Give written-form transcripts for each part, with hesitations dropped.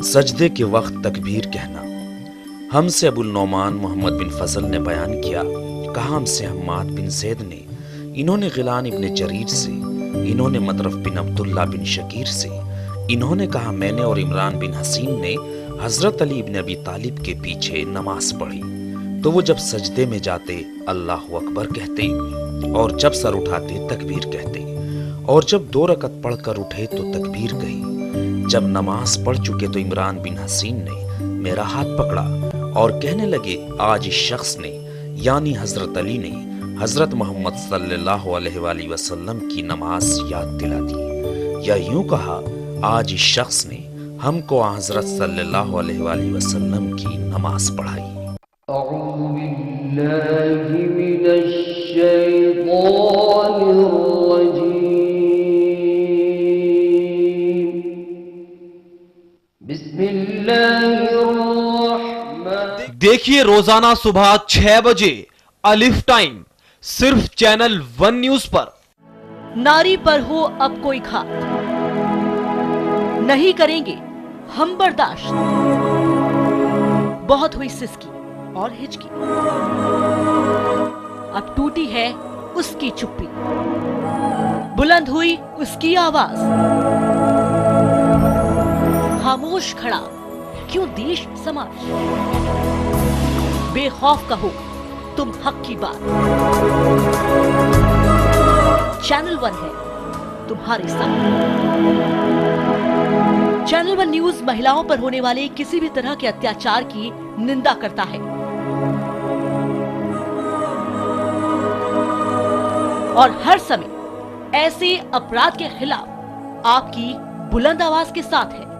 सजदे के वक्त तकबीर कहना। हमसे अबुल नौमान मोहम्मद बिन फजल ने बयान किया, कहा हमसे हम्माद बिन ज़ैद ने, इन्होंने गिलान इब्न जरीर से, इन्होंने मदरफ बिन अब्दुल्ला बिन शकीर से, इन्होंने कहा मैंने और इमरान बिन हसीन ने हजरत अली इब्न अबी तालिब के पीछे नमाज पढ़ी, तो वो जब सजदे में जाते अल्लाहु अकबर कहते और जब सर उठाते तकबीर कहते, और जब 2 रकत पढ़कर उठे तो तकबीर कही। जब नमाज पढ़ चुके तो इमरान बिन हसीन ने मेरा हाथ पकड़ा और कहने लगे, आज इस शख्स ने यानी हजरत अली ने हजरत मोहम्मद सल्लल्लाहु अलैहि वसल्लम की नमाज याद दिला दी, या यूं कहा, आज इस शख्स ने हमको हजरत सल्लल्लाहु अलैहि वसल्लम की नमाज पढ़ाई। देखिए रोजाना सुबह 6 बजे अलिफ टाइम सिर्फ चैनल 1 न्यूज पर। नारी पर हो अब कोई घात, नहीं करेंगे हम बर्दाश्त। बहुत हुई सिसकी और हिचकी, अब टूटी है उसकी चुप्पी, बुलंद हुई उसकी आवाज। खामोश खड़ा क्यों देश समाज, बेखौफ कहो तुम हक की बात। चैनल 1 है तुम्हारे साथ। चैनल 1 न्यूज महिलाओं पर होने वाले किसी भी तरह के अत्याचार की निंदा करता है और हर समय ऐसे अपराध के खिलाफ आपकी बुलंद आवाज के साथ है।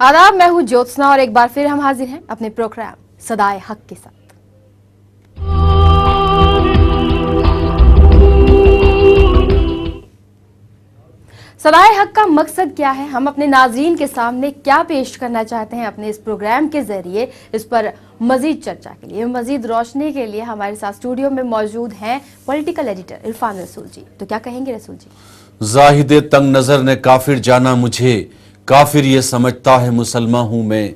आदाब, मैं हूं ज्योत्सना और एक बार फिर हम हाजिर हैं अपने प्रोग्राम सदाए हक के साथ। सदाए हक का मकसद क्या है, हम अपने नाज़रीन के सामने क्या पेश करना चाहते हैं अपने इस प्रोग्राम के जरिए, इस पर मजीद चर्चा के लिए, मजीद रोशनी के लिए हमारे साथ स्टूडियो में मौजूद हैं पॉलिटिकल एडिटर इरफान रसूल जी। तो क्या कहेंगे रसूल जी? जाहिद तंग नजर ने काफिर जाना मुझे, काफिर ये समझता है मुसलमान हूँ मैं।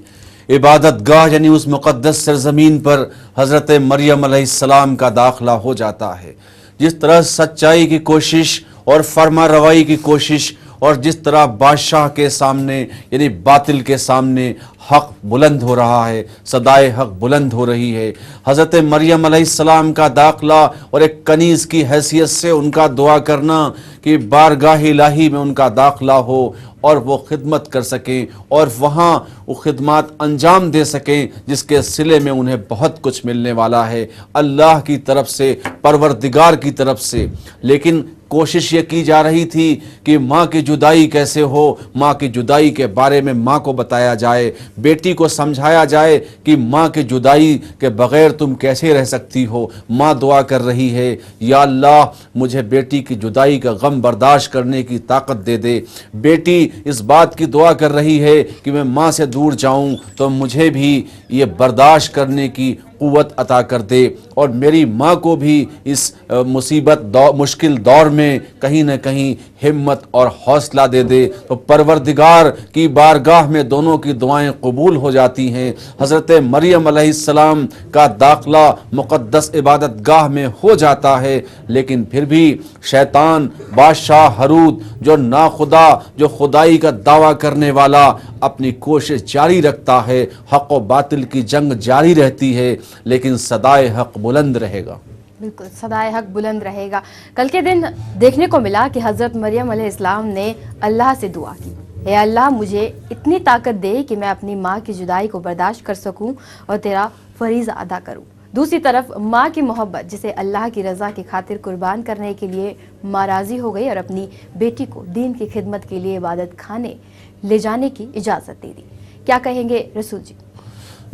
इबादत गाह यानी उस मुक़द्दस सरजमीन पर हज़रत मरियम अलैहिस्सलाम का दाखिला हो जाता है। जिस तरह सच्चाई की कोशिश और फरमा रवाई की कोशिश और जिस तरह बादशाह के सामने यानी बातिल के सामने हक बुलंद हो रहा है, सदाए हक बुलंद हो रही है। हज़रत मरियम अलैहिस्सलाम का दाखिला और एक कनीज़ की हैसियत से उनका दुआ करना कि बारगाह इलाही में उनका दाखिला हो और वो खिदमत कर सकें और वहाँ वो खिदमत अंजाम दे सकें जिसके सिले में उन्हें बहुत कुछ मिलने वाला है अल्लाह की तरफ से, परवरदिगार की तरफ से। लेकिन कोशिश ये की जा रही थी कि माँ की जुदाई कैसे हो, माँ की जुदाई के बारे में माँ को बताया जाए, बेटी को समझाया जाए कि माँ की जुदाई के बग़ैर तुम कैसे रह सकती हो। माँ दुआ कर रही है, या अल्लाह मुझे बेटी की जुदाई का गम बर्दाश्त करने की ताकत दे दे। बेटी इस बात की दुआ कर रही है कि मैं माँ से दूर जाऊँ तो मुझे भी ये बर्दाश्त करने की क़ुव्वत अता कर दे और मेरी माँ को भी इस मुसीबत मुश्किल दौर में कहीं न कहीं हिम्मत और हौसला दे दे। तो परवरदिगार की बारगाह में दोनों की दुआएं कबूल हो जाती हैं। हज़रत मरियम अलैहिस्सलाम का दाखिला मुक़द्दस इबादत गाह में हो जाता है, लेकिन फिर भी शैतान बादशाह हरूद जो नाखुदा, जो खुदाई का दावा करने वाला, अपनी कोशिश जारी रखता है। हक व बातिल की जंग जारी रहती है, लेकिन सदाए हक बुलंद रहेगा। बिल्कुल, सदाए हक बुलंद रहेगा। कल के दिन देखने को मिला कि हज़रत मरियम अलैहिस्सलाम ने अल्लाह से दुआ की, हे अल्लाह मुझे इतनी ताकत दे कि मैं अपनी माँ की जुदाई को बर्दाश्त कर सकूं और तेरा फरीज़ा अदा करूं। दूसरी तरफ माँ की मोहब्बत, जिसे अल्लाह की रज़ा की खातिर कुर्बान करने के लिए माँ राज़ी हो गई और अपनी बेटी को दीन की खिदमत के लिए इबादत खाने ले जाने की इजाज़त दे दी। क्या कहेंगे रसूल जी?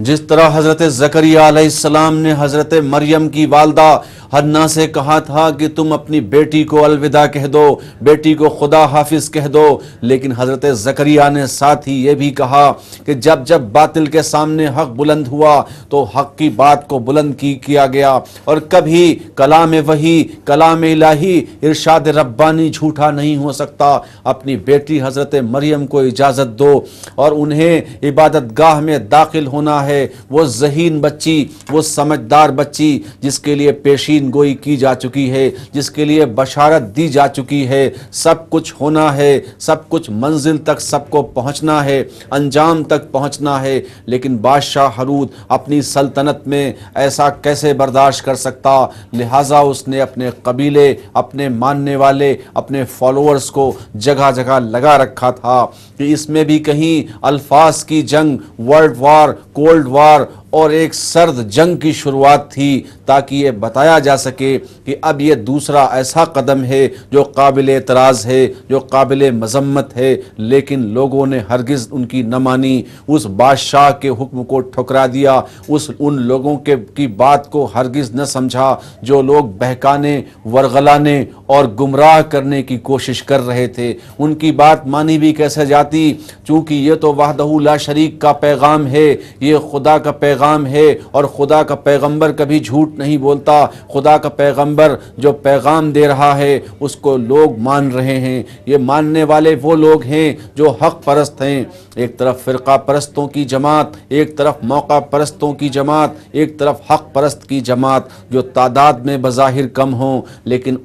जिस तरह हजरत ज़करिया अलैहिस्सलाम ने हजरत मरियम की वालदा हन्ना से कहा था कि तुम अपनी बेटी को अलविदा कह दो, बेटी को खुदा हाफिज कह दो, लेकिन हजरत ज़करिया ने साथ ही ये भी कहा कि जब जब बातिल के सामने हक बुलंद हुआ तो हक की बात को बुलंद किया गया, और कभी कलाम वही, कलाम इलाही, इरशाद रब्बानी झूठा नहीं हो सकता। अपनी बेटी हजरत मरियम को इजाज़त दो और उन्हें इबादत गाह में दाखिल होना है। वो ज़हीन बच्ची, वो समझदार बच्ची जिसके लिए पेशीन गोई की जा चुकी है, जिसके लिए बशारत दी जा चुकी है, सब कुछ होना है, सब कुछ मंजिल तक सबको पहुंचना है, अंजाम तक पहुंचना है। लेकिन बादशाह हरूद अपनी सल्तनत में ऐसा कैसे बर्दाश्त कर सकता? लिहाजा उसने अपने कबीले, अपने मानने वाले, अपने फॉलोअर्स को जगह जगह लगा रखा था कि इसमें भी कहीं अल्फाज की जंग, वर्ल्ड वार, कोल्ड वार और एक सर्द जंग की शुरुआत थी, ताकि ये बताया जा सके कि अब ये दूसरा ऐसा कदम है जो काबिल एतराज़ है, जो काबिल मजम्मत है। लेकिन लोगों ने हरगिज़ उनकी न मानी, उस बादशाह के हुक्म को ठुकरा दिया, उन लोगों की बात को हरगिज़ न समझा जो लोग बहकाने, वरगलाने और गुमराह करने की कोशिश कर रहे थे। उनकी बात मानी भी कैसे जाती, चूँकि ये तो वहदहू ला शरीक का पैगाम है, ये खुदा का पैगाम है, और खुदा का पैगंबर कभी झूठ नहीं बोलता। खुदा का पैगंबर जो पैगाम दे रहा है उसको लोग मान रहे हैं। ये मानने वाले वो लोग हैं जो हक परस्त हैं। एक तरफ फ़िरका परस्तों की जमात, एक तरफ मौका परस्तों की जमात, एक तरफ हक परस्त की जमात, जो तादाद में बज़ाहिर कम हों लेकिन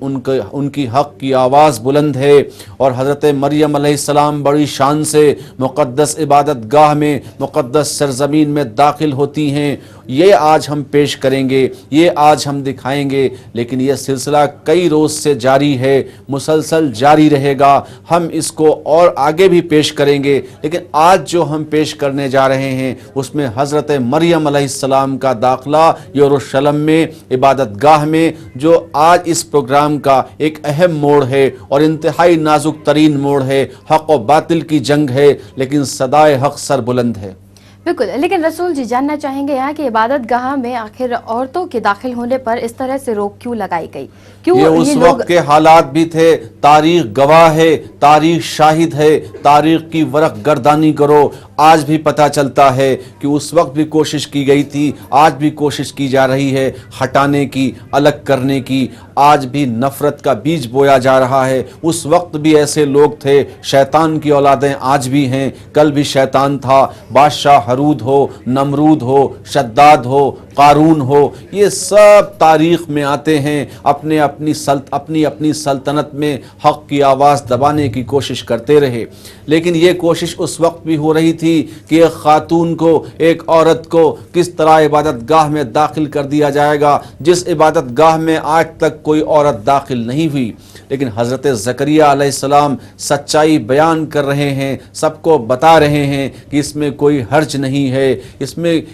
उनकी हक की आवाज़ बुलंद है। और हज़रत मरियम अलैहिस्सलाम बड़ी शान से मुक़द्दस इबादत गाह में, मुक़द्दस सरज़मीन में दाखिल होती हैं। ये आज हम पेश करेंगे, ये आज हम दिखाएंगे, लेकिन यह सिलसिला कई रोज़ से जारी है, मुसलसल जारी रहेगा। हम इसको और आगे भी पेश करेंगे, लेकिन आज जो हम पेश करने जा रहे हैं उसमें हज़रत मरियम अलैहिस्सलाम का दाखिला यरूशलेम में इबादत गाह में, जो आज इस प्रोग्राम का एक अहम मोड़ है और इंतहाई नाजुक तरीन मोड़ है। हक और बातिल की जंग है, लेकिन सदाए हक सर बुलंद है। बिल्कुल, लेकिन रसूल जी जानना चाहेंगे यहाँ की इबादत गाह में आखिर औरतों के दाखिल होने पर इस तरह से रोक क्यों लगाई गई? क्यों ये उस वक्त के हालात भी थे, तारीख गवाह है, तारीख शाहिद है, तारीख की वरक गर्दानी करो, आज भी पता चलता है कि उस वक्त भी कोशिश की गई थी, आज भी कोशिश की जा रही है हटाने की, अलग करने की। आज भी नफरत का बीज बोया जा रहा है। उस वक्त भी ऐसे लोग थे, शैतान की औलादें आज भी हैं, कल भी शैतान था। बादशाह हरूद हो, नमरूद हो, शद्दाद हो, कारून हो, ये सब तारीख में आते हैं, अपनी अपनी सल्तनत में हक की आवाज़ दबाने की कोशिश करते रहे। लेकिन ये कोशिश उस वक्त भी हो रही थी कि एक खातून को, एक औरत को किस तरह इबादत गाह में दाखिल कर दिया जाएगा, जिस इबादत गाह में आज तक कोई औरत दाखिल नहीं हुई। लेकिन हज़रत ज़करिया अलैहिस्सलाम सच्चाई बयान कर रहे हैं, सबको बता रहे हैं कि इसमें कोई हर्ज नहीं है,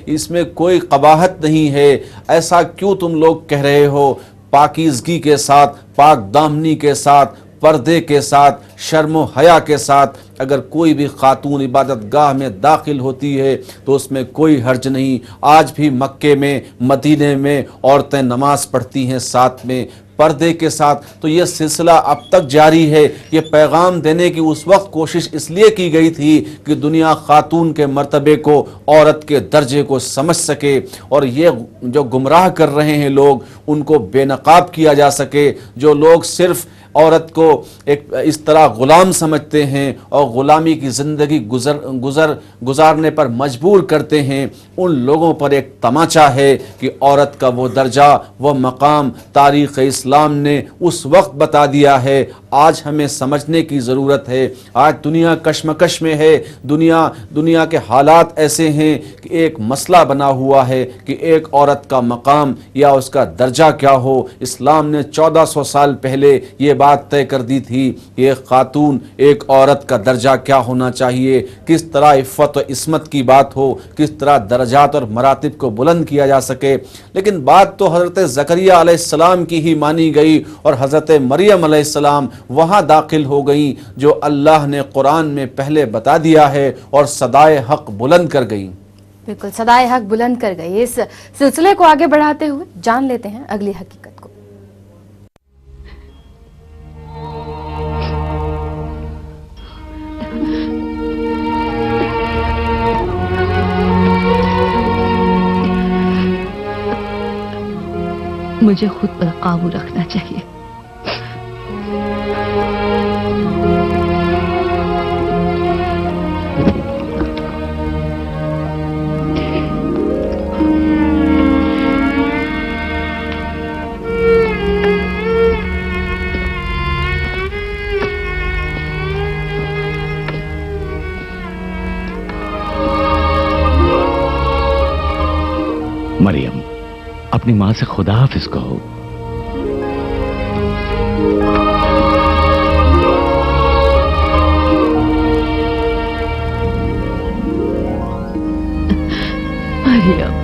इसमें कोई कबाहत नहीं है। ऐसा क्यों तुम लोग कह रहे हो? पाकीज़गी के साथ, पाक दामनी के साथ, पर्दे के साथ, शर्म हया के साथ अगर कोई भी खातून इबादत गाह में दाखिल होती है तो उसमें कोई हर्ज नहीं। आज भी मक्के में, मदीने में औरतें नमाज पढ़ती हैं साथ में, पर्दे के साथ। तो ये सिलसिला अब तक जारी है। ये पैगाम देने की उस वक्त कोशिश इसलिए की गई थी कि दुनिया खातून के मर्तबे को, औरत के दर्जे को समझ सके, और ये जो गुमराह कर रहे हैं लोग उनको बेनकाब किया जा सके। जो लोग सिर्फ औरत को एक इस तरह गुलाम समझते हैं और गुलामी की ज़िंदगी गुजारने पर मजबूर करते हैं, उन लोगों पर एक तमाचा है कि औरत का वो दर्जा, वो मकाम तारीख़ इस्लाम ने उस वक्त बता दिया है, आज हमें समझने की ज़रूरत है। आज दुनिया कश्मकश में है, दुनिया के हालात ऐसे हैं कि एक मसला बना हुआ है कि एक औरत का मकाम या उसका दर्जा क्या हो। इस्लाम ने 1400 साल पहले ये बात तय कर दी थी, एक खातून, एक औरत का दर्जा क्या होना चाहिए, किस तरह इफ़्फ़त व इस्मत की बात हो, किस तरह दर्जात और मरातिब को बुलंद किया जा सके। लेकिन बात तो हज़रत ज़करिया अलैहिस्सलाम की ही मानी गई और हज़रत मरियम अलैहिस्सलाम वहाँ दाखिल हो गई जो अल्लाह ने कुरान में पहले बता दिया है और सदाए हक बुलंद कर गई। बिल्कुल, सदाए हक बुलंद कर गई। इस सिलसिले को आगे बढ़ाते हुए जान लेते हैं अगली हकीकत को। मुझे खुद पर काबू रखना चाहिए। मरियम, अपनी मां से खुदा हाफिज कहो। मरियम,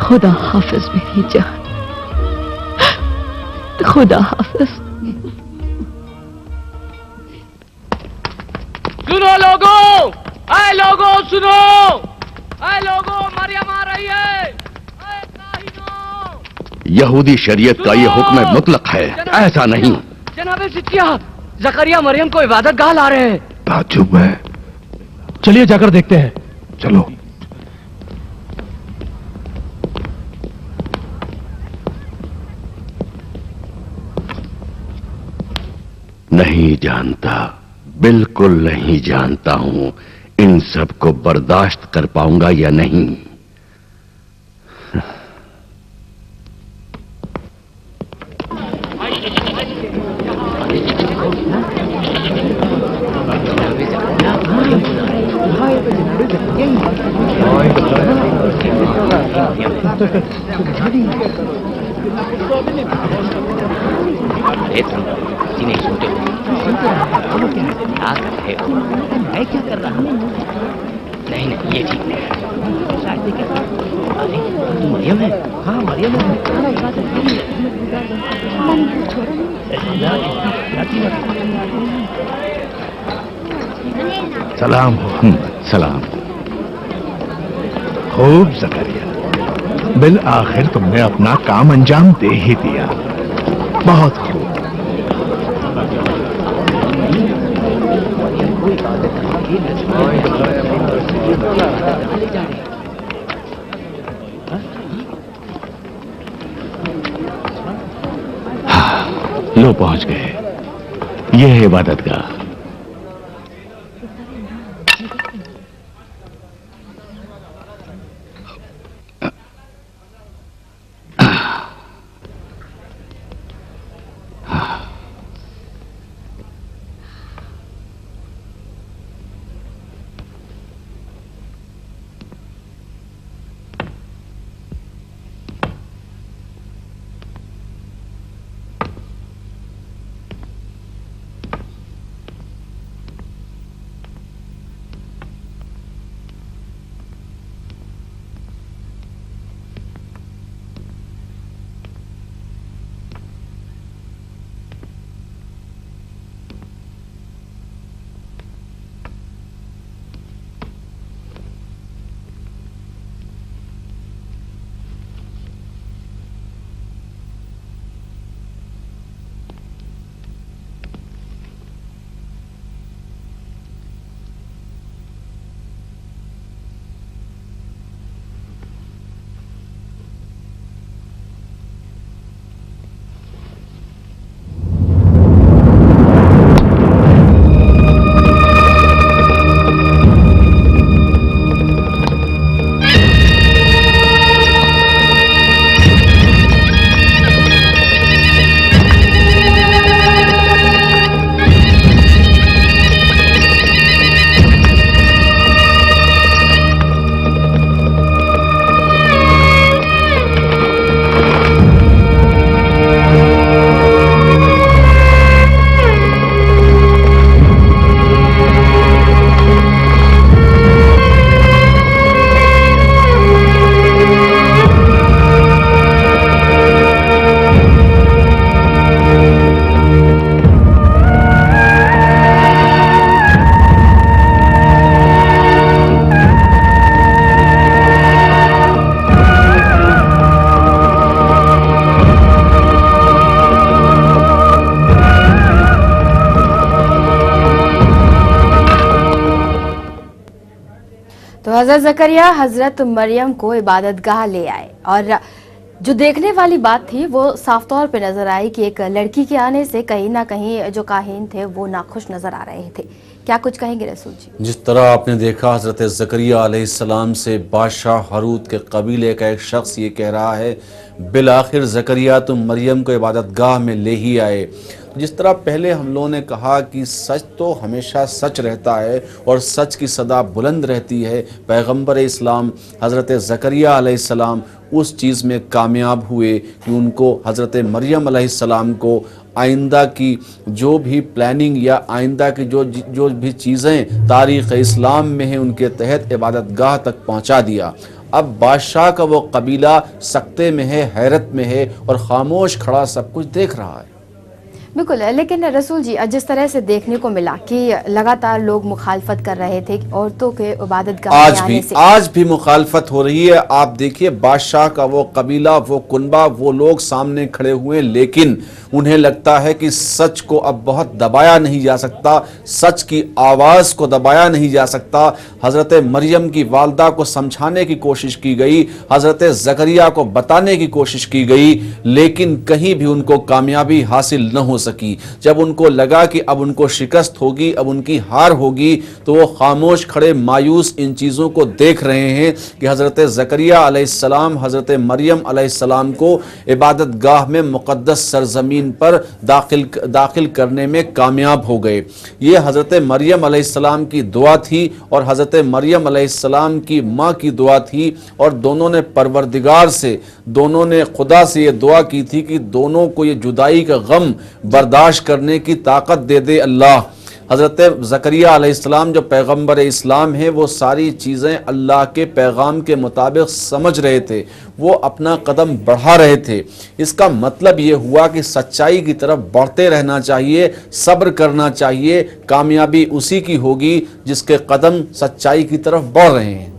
खुदा हाफिज मेरी जान, खुदा हाफिज। सुनो लोगों, आए लोगों सुनो, आए लोगों, मरियम आ रही है। आए काहिनो। यहूदी शरीयत का ये हुक्म मुतलक है, ऐसा नहीं। जनाबे सिद्दिया, जकरिया मरियम को इबादत गाह ला रहे हैं। ताज्जुब है। चलिए जाकर देखते हैं। चलो। नहीं जानता, बिल्कुल नहीं जानता हूं इन सब को बर्दाश्त कर पाऊंगा या नहीं। नहीं सुनते हो? क्या कर रहे हो? मैं क्या कर रहा हूँ? नहीं नहीं, ये ठीक नहीं है। अरे तुम मरियम है? हाँ मरियम है। सलाम हो। सलाम। खूब ज़करिया, बिल आखिर तुमने अपना काम अंजाम दे ही दिया। बहुत खूब। लो पहुंच गए। ये है इबादत गाह। हजरत जकरिया हजरत मरियम को इबादतगाह ले आए और जो देखने वाली बात थी वो साफ तौर पे नजर आई कि एक लड़की के आने से कहीं ना कहीं जो काहिन थे वो नाखुश नजर आ रहे थे। क्या कुछ कहेंगे रसूल जी? जिस तरह आपने देखा हजरत जकरिया अलैहिस्सलाम से बादशाह हरूत के कबीले का एक शख्स ये कह रहा है बिलाखिर जकरिया तुम मरियम को इबादतगाह में ले ही आए। जिस तरह पहले हम लोगों ने कहा कि सच तो हमेशा सच रहता है और सच की सदा बुलंद रहती है, पैगंबर इस्लाम हज़रत ज़करिया अलैहिस्सलाम उस चीज़ में कामयाब हुए कि उनको हज़रत मरियम अलैहिस्सलाम को आइंदा की जो भी प्लानिंग या आइंदा की जो भी चीज़ें तारीख़ इस्लाम में हैं उनके तहत इबादतगाह तक पहुँचा दिया। अब बादशाह का वो कबीला सकते में है, हैरत में है और खामोश खड़ा सब कुछ देख रहा है। बिल्कुल, लेकिन रसूल जी जिस तरह से देखने को मिला कि लगातार लोग मुखालफत कर रहे थे औरतों के इबादतगाह में आने से। आज भी मुखालफत हो रही है। आप देखिए बादशाह का वो कबीला, वो कुनबा, वो लोग सामने खड़े हुए, लेकिन उन्हें लगता है कि सच को अब बहुत दबाया नहीं जा सकता, सच की आवाज़ को दबाया नहीं जा सकता। हज़रत मरियम की वालदा को समझाने की कोशिश की गई, हज़रत ज़करिया को बताने की कोशिश की गई, लेकिन कहीं भी उनको कामयाबी हासिल न हो सकी। जब उनको लगा कि अब उनको शिकस्त होगी, अब उनकी हार होगी, तो वो खामोश खड़े मायूस इन चीज़ों को देख रहे हैं कि हज़रत ज़करिया अलैहिस्सलाम हज़रत मरियम अलैहिस्सलाम को इबादतगाह में मुक़द्दस सरज़मीन पर दाखिल करने में कामयाब हो गए। ये हज़रत मरियम अलैहिस्सलाम की दुआ थी और हज़रत मरियम अलैहिस्सलाम की माँ की दुआ थी, और दोनों ने परवरदिगार से, दोनों ने खुदा से ये दुआ की थी कि दोनों को ये जुदाई का गम बर्दाश्त करने की ताकत दे दे अल्लाह। हज़रत ज़करिया अलैहिस्सलाम जो पैगंबर इस्लाम है वो सारी चीज़ें अल्लाह के पैगाम के मुताबिक समझ रहे थे, वो अपना कदम बढ़ा रहे थे। इसका मतलब ये हुआ कि सच्चाई की तरफ बढ़ते रहना चाहिए, सब्र करना चाहिए, कामयाबी उसी की होगी जिसके कदम सच्चाई की तरफ बढ़ रहे हैं।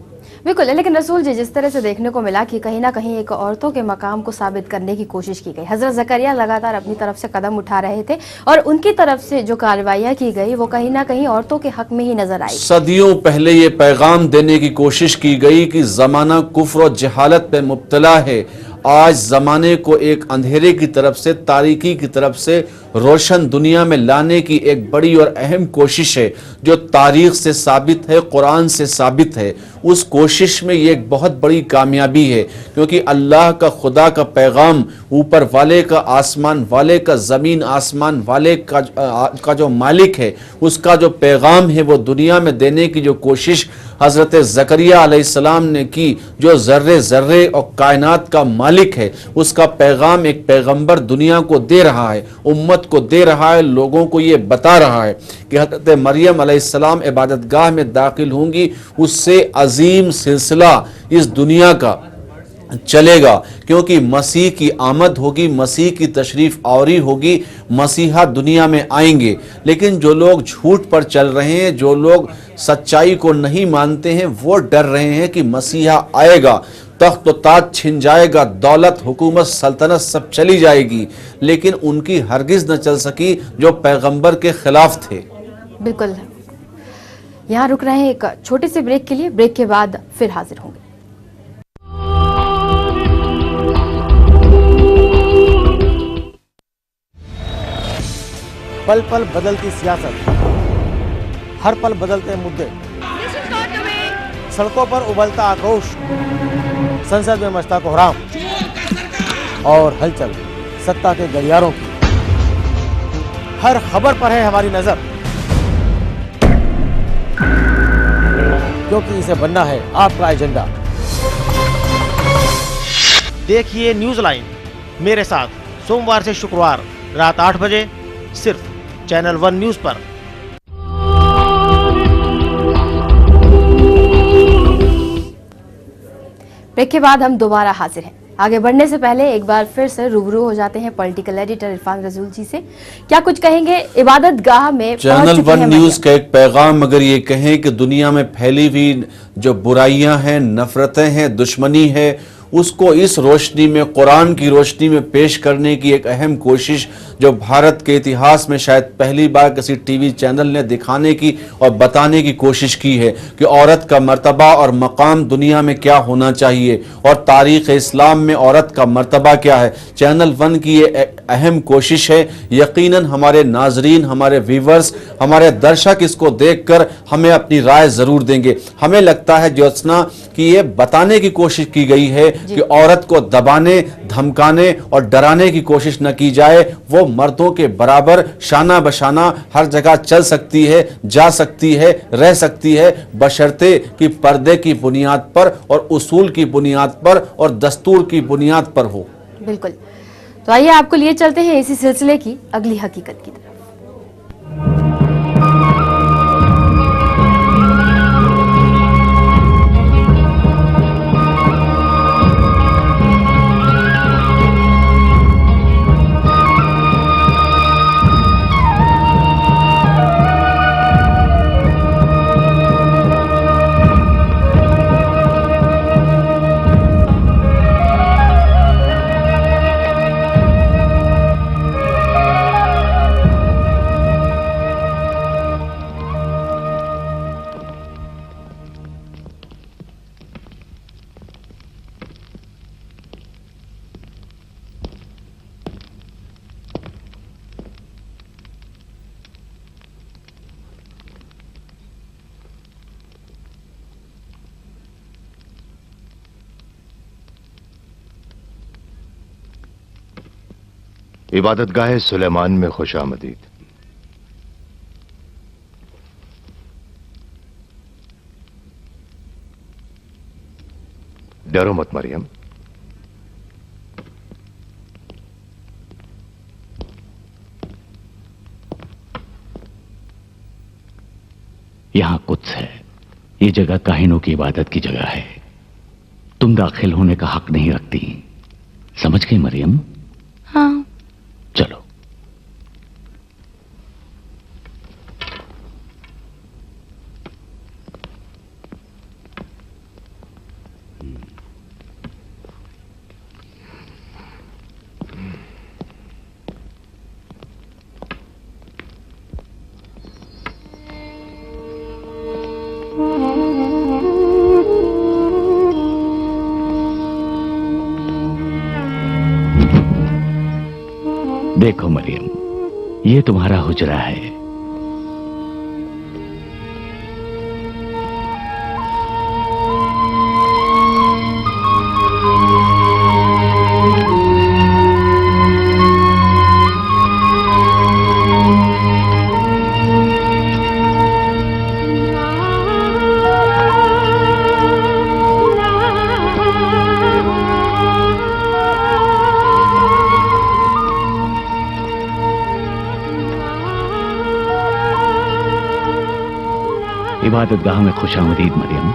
बिल्कुल, लेकिन रसूल जी जिस तरह से देखने को मिला कि कहीं ना कहीं एक औरतों के मकाम को साबित करने की कोशिश की गई। हजरत ज़करिया लगातार अपनी तरफ से कदम उठा रहे थे और उनकी तरफ से जो कार्रवाइयाँ की गई वो कहीं ना कहीं औरतों के हक में ही नजर आई। सदियों पहले ये पैगाम देने की कोशिश की गई कि ज़माना कुफ्र और जहालत पे मुब्तला है। आज ज़माने को एक अंधेरे की तरफ से, तारीकी की तरफ से रोशन दुनिया में लाने की एक बड़ी और अहम कोशिश है जो तारीख से साबित है, कुरान से साबित है। उस कोशिश में ये एक बहुत बड़ी कामयाबी है, क्योंकि अल्लाह का, खुदा का पैगाम, ऊपर वाले का, आसमान वाले का, ज़मीन आसमान वाले का जो मालिक है, उसका जो पैगाम है वो दुनिया में देने की जो कोशिश हज़रत ज़करिया अलैहिस्सलाम ने की, जो ज़र्रे ज़र्रे और कायनात का मालिक है, उसका पैगाम एक पैगंबर दुनिया को दे रहा है, उम्मत को दे रहा है, लोगों को ये बता रहा है कि हज़रत मरियम अलैहिस्सलाम इबादतगाह में दाखिल होंगी, उससे अजीम सिलसिला इस दुनिया का चलेगा, क्योंकि मसीह की आमद होगी, मसीह की तशरीफ आवरी होगी, मसीहा दुनिया में आएंगे। लेकिन जो लोग झूठ पर चल रहे हैं, जो लोग सच्चाई को नहीं मानते हैं, वो डर रहे हैं कि मसीहा आएगा, तख्त व ताज छिन जाएगा, दौलत, हुकूमत, सल्तनत सब चली जाएगी, लेकिन उनकी हरगिज न चल सकी जो पैगंबर के खिलाफ थे। बिल्कुल, यहाँ रुक रहे हैं एक छोटे से ब्रेक के लिए, ब्रेक के बाद फिर हाजिर होंगे। पल पल बदलती सियासत, हर पल बदलते मुद्दे, सड़कों पर उबलता आक्रोश, संसद में मचता कोहराम और हलचल सत्ता के गलियारों की। हर खबर पर है हमारी नजर, क्योंकि इसे बनना है आपका एजेंडा। देखिए न्यूज लाइन मेरे साथ सोमवार से शुक्रवार रात 8 बजे सिर्फ चैनल 1 न्यूज पर। ब्रेक के बाद हम दोबारा हाजिर हैं। आगे बढ़ने से पहले एक बार फिर से रूबरू हो जाते हैं पॉलिटिकल एडिटर इरफान रसूल जी से। क्या कुछ कहेंगे इबादतगाह में चैनल 1 न्यूज का एक पैगाम अगर ये कहें कि दुनिया में फैली हुई जो बुराइयां हैं, नफरतें हैं, दुश्मनी है, उसको इस रोशनी में, कुरान की रोशनी में पेश करने की एक अहम कोशिश जो भारत के इतिहास में शायद पहली बार किसी टीवी चैनल ने दिखाने की और बताने की कोशिश की है कि औरत का मर्तबा और मकाम दुनिया में क्या होना चाहिए और तारीख़ इस्लाम में औरत का मर्तबा क्या है। चैनल 1 की ये अहम कोशिश है। यकीनन हमारे नाजरीन, हमारे व्यूवर्स, हमारे दर्शक इसको देखकर हमें अपनी राय ज़रूर देंगे। हमें लगता है ज्योत्सना कि ये बताने की कोशिश की गई है कि औरत को दबाने, धमकाने और डराने की कोशिश न की जाए। वो मर्दों के बराबर शाना बशाना हर जगह चल सकती है, जा सकती है, रह सकती है, बशर्ते कि पर्दे की बुनियाद पर और उसूल की बुनियाद पर और दस्तूर की बुनियाद पर हो। बिल्कुल। तो आइए आपको लिए चलते हैं इसी सिलसिले की अगली हकीकत की तरफ। इबादतगाह सुलेमान में खुशामदीद। डरो मत मरियम, यहां कुद्स है। ये जगह काहिनों की इबादत की जगह है। तुम दाखिल होने का हक नहीं रखती, समझ गई मरियम? हाँ। चलो। देखो मरियम, ये तुम्हारा हुजरा है। इबादतगाह में खुशामदीद मरियम।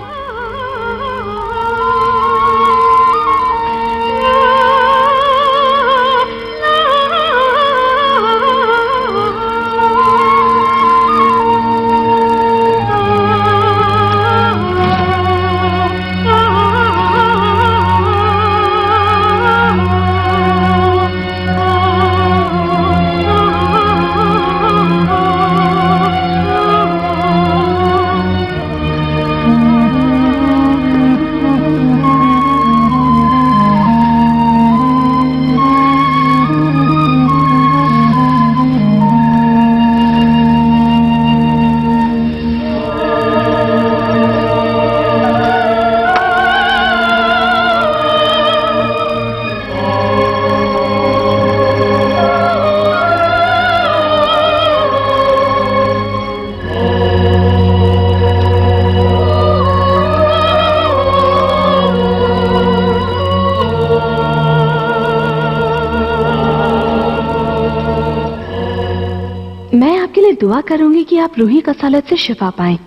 दुआ करूंगी कि आप रूही कसालत से शिफा पाएं।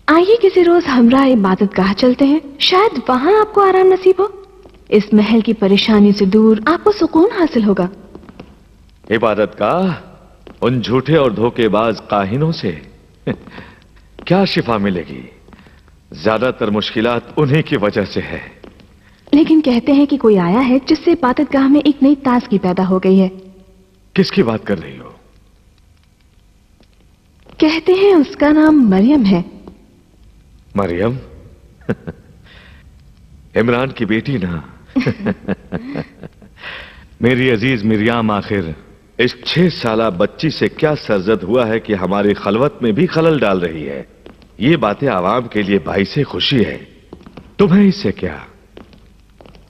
आइए किसी रोज हमरा इबादतगाह चलते हैं, शायद वहां आपको आराम नसीब हो। इस महल की परेशानी से दूर आपको सुकून हासिल होगा। इबादतगाह उन झूठे और धोखेबाज काहिनों से क्या शिफा मिलेगी? ज्यादातर मुश्किलात उन्हीं की वजह से है। लेकिन कहते हैं कि कोई आया है जिससे इबादतगाह में एक नई ताजगी पैदा हो गई है। किसकी बात कर रही हो? कहते हैं उसका नाम मरियम है। मरियम? इमरान की बेटी ना? मेरी अजीज मिरियाम, आखिर इस 6 साला बच्ची से क्या सरजद हुआ है कि हमारी खलवत में भी खलल डाल रही है? ये बातें आवाम के लिए भाई से खुशी है, तुम्हें इससे क्या?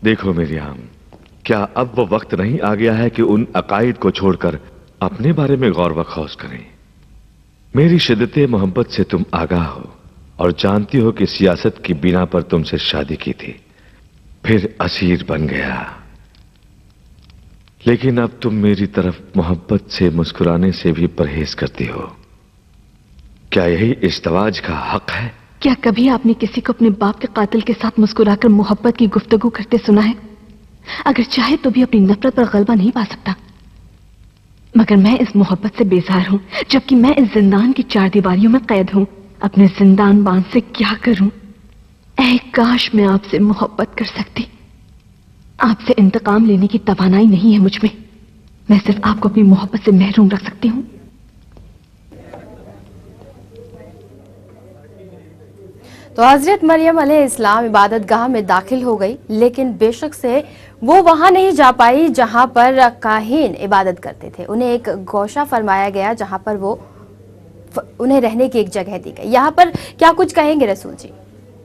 देखो मिरियाम, क्या अब वो वक्त नहीं आ गया है कि उन अकायद को छोड़कर अपने बारे में गौर व खौस करें? मेरी शिद्दत मोहब्बत से तुम आगाह हो और जानती हो कि सियासत की बिना पर तुमसे शादी की थी, फिर असीर बन गया। लेकिन अब तुम मेरी तरफ मोहब्बत से मुस्कुराने से भी परहेज करती हो। क्या यही इज़्दिवाज का हक है? क्या कभी आपने किसी को अपने बाप के कातिल के साथ मुस्कुराकर मोहब्बत की गुफ्तगू करते सुना है? अगर चाहे तो भी अपनी नफरत पर गलबा नहीं पा सकता। मगर मैं इस मोहब्बत से बेजार हूं, जबकि मैं इस जिंदान की 4 दीवारियों में कैद हूं। अपने जिंदान बांध से क्या करूं? ऐ काश मैं आपसे मोहब्बत कर सकती। आपसे इंतकाम लेने की तवानाई नहीं है मुझ में। मैं सिर्फ आपको अपनी मोहब्बत से महरूम रख सकती हूं। तो हजरत मरियम अलैहिस्सलाम इबादत गाह में दाखिल हो गई, लेकिन बेशक से वो वहां नहीं जा पाई जहां पर काहिन इबादत करते थे। उन्हें एक गौशा फरमाया गया जहां पर वो उन्हें रहने की एक जगह दी गई। यहाँ पर क्या कुछ कहेंगे रसूल जी?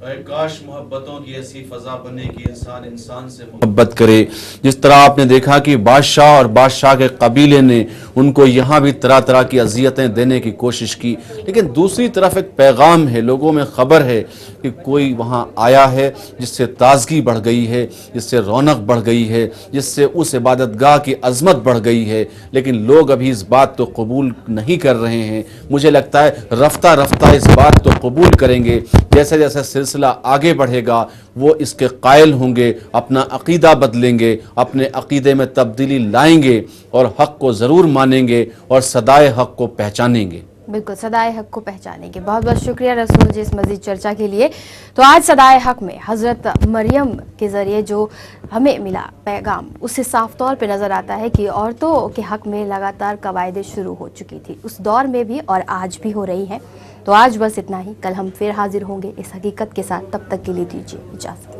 काश मोहब्बतों की ऐसी फजा बने कि इंसान इंसान से मोहब्बत करे। जिस तरह आपने देखा कि बादशाह और बादशाह के कबीले ने उनको यहाँ भी तरह तरह की अजियतें देने की कोशिश की, लेकिन दूसरी तरफ एक पैगाम है, लोगों में खबर है कि कोई वहाँ आया है जिससे ताजगी बढ़ गई है, जिससे रौनक बढ़ गई है, जिससे उस इबादतगाह की अजमत बढ़ गई है। लेकिन लोग अभी इस बात को कबूल नहीं कर रहे हैं। मुझे लगता है रफ्ता रफ्ता इस बात को कबूल करेंगे। जैसे जैसे सिलसिला आगे बढ़ेगा वो इसके कायल होंगे, अपना अकीदा बदलेंगे, अपने अकीदे में तब्दीली लाएंगे और हक को ज़रूर मानेंगे और सदाए हक को पहचानेंगे। बिल्कुल, सदाए हक को पहचानेंगे। बहुत बहुत शुक्रिया रसूल जी इस मज़ीद चर्चा के लिए। तो आज सदाए हक में हज़रत मरियम के ज़रिए जो हमें मिला पैगाम, उससे साफ तौर पे नज़र आता है कि औरतों के हक में लगातार कवायदें शुरू हो चुकी थी, उस दौर में भी और आज भी हो रही हैं। तो आज बस इतना ही, कल हम फिर हाजिर होंगे इस हकीकत के साथ। तब तक के लिए दीजिए इजाज़त।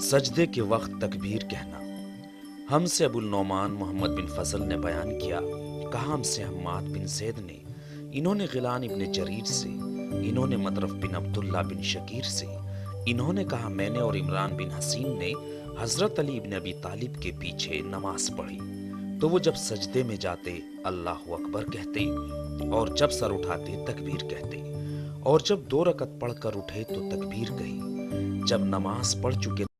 सजदे के वक्त तकबीर कहना। हमसे अबुल नौमान मोहम्मद बिन फजल ने बयान किया, कहा हमसे हम्माद बिन ज़ैद ने, इन्होंने गिलान इब्न जरीर से, इन्होंने मतरफ बिन अब्दुल्ला बिन शकीर से, इन्होंने कहा मैंने और इमरान बिन हसीन ने हजरत अली इब्न अबी तालिब के पीछे नमाज पढ़ी, तो वो जब सजदे में जाते अल्लाह अकबर कहते और जब सर उठाते तकबीर कहते, और जब 2 रकत पढ़कर उठे तो तकबीर कही। जब नमाज पढ़ चुके